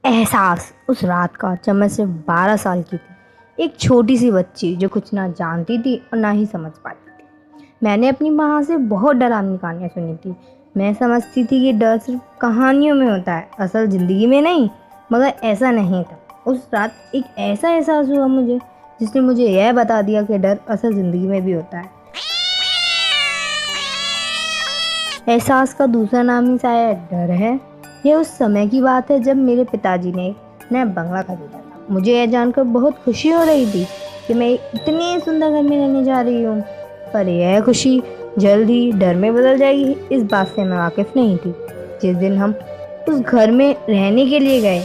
एहसास उस रात का जब मैं सिर्फ 12 साल की थी, एक छोटी सी बच्ची जो कुछ ना जानती थी और ना ही समझ पाती थी। मैंने अपनी माँ से बहुत डरावनी कहानियाँ सुनी थी। मैं समझती थी कि डर सिर्फ कहानियों में होता है, असल ज़िंदगी में नहीं। मगर ऐसा नहीं था। उस रात एक ऐसा एहसास हुआ मुझे, जिसने मुझे यह बता दिया कि डर असल ज़िंदगी में भी होता है। एहसास का दूसरा नाम ही शायद डर है। यह उस समय की बात है जब मेरे पिताजी ने नया बंगला खरीदा था। मुझे यह जानकर बहुत खुशी हो रही थी कि मैं इतने सुंदर घर में रहने जा रही हूँ, पर यह खुशी जल्द ही डर में बदल जाएगी, इस बात से मैं वाकिफ नहीं थी। जिस दिन हम उस घर में रहने के लिए गए,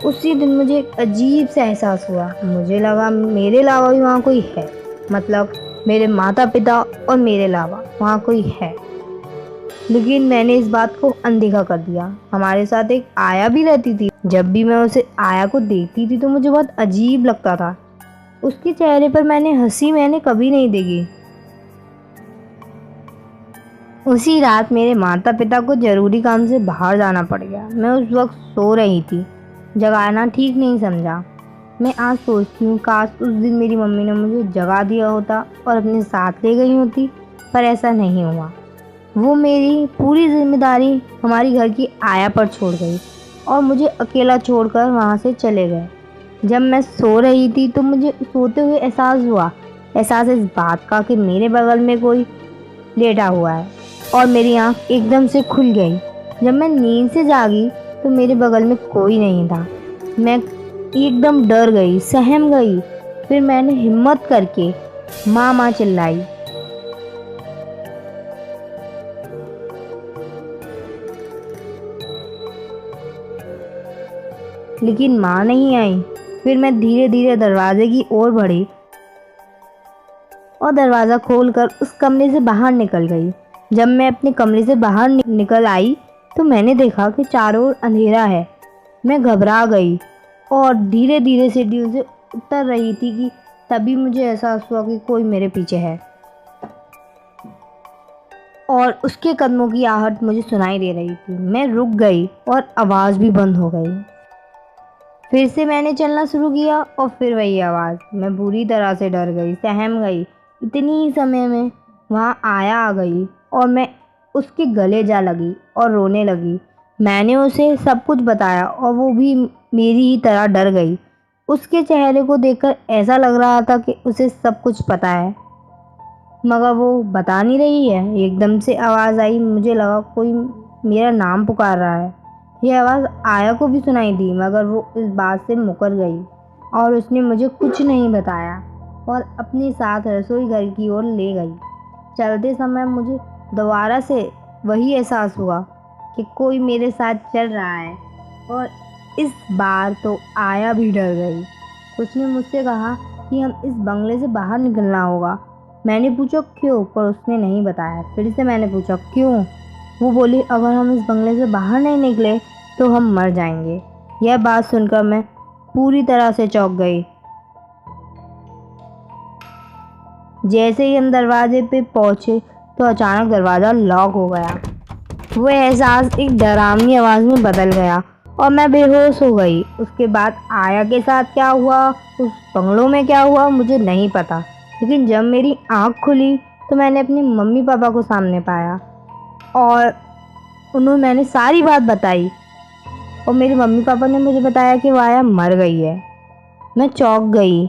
उसी दिन मुझे एक अजीब सा एहसास हुआ। मुझे लगा मेरे अलावा भी वहाँ कोई है, मतलब मेरे माता पिता और मेरे अलावा वहाँ कोई है। लेकिन मैंने इस बात को अनदेखा कर दिया। हमारे साथ एक आया भी रहती थी। जब भी मैं उसे आया को देखती थी तो मुझे बहुत अजीब लगता था। उसके चेहरे पर मैंने कभी नहीं देखी। उसी रात मेरे माता पिता को जरूरी काम से बाहर जाना पड़ गया। मैं उस वक्त सो रही थी। जगाना ठीक नहीं समझा। मैं आज सोचती हूँ, काश उस दिन मेरी मम्मी ने मुझे जगा दिया होता और अपने साथ ले गई होती, पर ऐसा नहीं हुआ। वो मेरी पूरी जिम्मेदारी हमारी घर की आया पर छोड़ गई और मुझे अकेला छोड़कर वहाँ से चले गए। जब मैं सो रही थी तो मुझे सोते हुए एहसास इस बात का कि मेरे बगल में कोई लेटा हुआ है, और मेरी आँख एकदम से खुल गई। जब मैं नींद से जागी तो मेरे बगल में कोई नहीं था। मैं एकदम डर गई, सहम गई। फिर मैंने हिम्मत करके माँ माँ चिल्लाई। लेकिन माँ नहीं आई। फिर मैं धीरे धीरे दरवाजे की ओर बढ़ी और दरवाज़ा खोलकर उस कमरे से बाहर निकल गई। जब मैं अपने कमरे से बाहर निकल आई तो मैंने देखा कि चारों ओर अंधेरा है। मैं घबरा गई और धीरे धीरे सीढ़ियों से उतर रही थी कि तभी मुझे एहसास हुआ कि कोई मेरे पीछे है, और उसके कदमों की आहट मुझे सुनाई दे रही थी। मैं रुक गई और आवाज़ भी बंद हो गई। फिर से मैंने चलना शुरू किया और फिर वही आवाज़। मैं बुरी तरह से डर गई, सहम गई। इतनी ही समय में वहाँ आया आ गई और मैं उसके गले जा लगी और रोने लगी। मैंने उसे सब कुछ बताया और वो भी मेरी ही तरह डर गई। उसके चेहरे को देखकर ऐसा लग रहा था कि उसे सब कुछ पता है, मगर वो बता नहीं रही है। एकदम से आवाज़ आई। मुझे लगा कोई मेरा नाम पुकार रहा है। यह आवाज़ आया को भी सुनाई दी, मगर वो इस बात से मुकर गई और उसने मुझे कुछ नहीं बताया और अपने साथ रसोई घर की ओर ले गई। चलते समय मुझे दोबारा से वही एहसास हुआ कि कोई मेरे साथ चल रहा है, और इस बार तो आया भी डर गई। उसने मुझसे कहा कि हम इस बंगले से बाहर निकलना होगा। मैंने पूछा क्यों, पर उसने नहीं बताया। फिर से मैंने पूछा क्यों। वो बोली अगर हम इस बंगले से बाहर नहीं निकले तो हम मर जाएंगे। यह बात सुनकर मैं पूरी तरह से चौंक गई। जैसे ही हम दरवाजे पे पहुंचे तो अचानक दरवाज़ा लॉक हो गया। वो एहसास एक डरावनी आवाज़ में बदल गया और मैं बेहोश हो गई। उसके बाद आया के साथ क्या हुआ, उस बंगलों में क्या हुआ, मुझे नहीं पता। लेकिन जब मेरी आँख खुली तो मैंने अपने मम्मी पापा को सामने पाया और मैंने सारी बात बताई, और मेरे मम्मी पापा ने मुझे बताया कि वो आया मर गई है। मैं चौंक गई।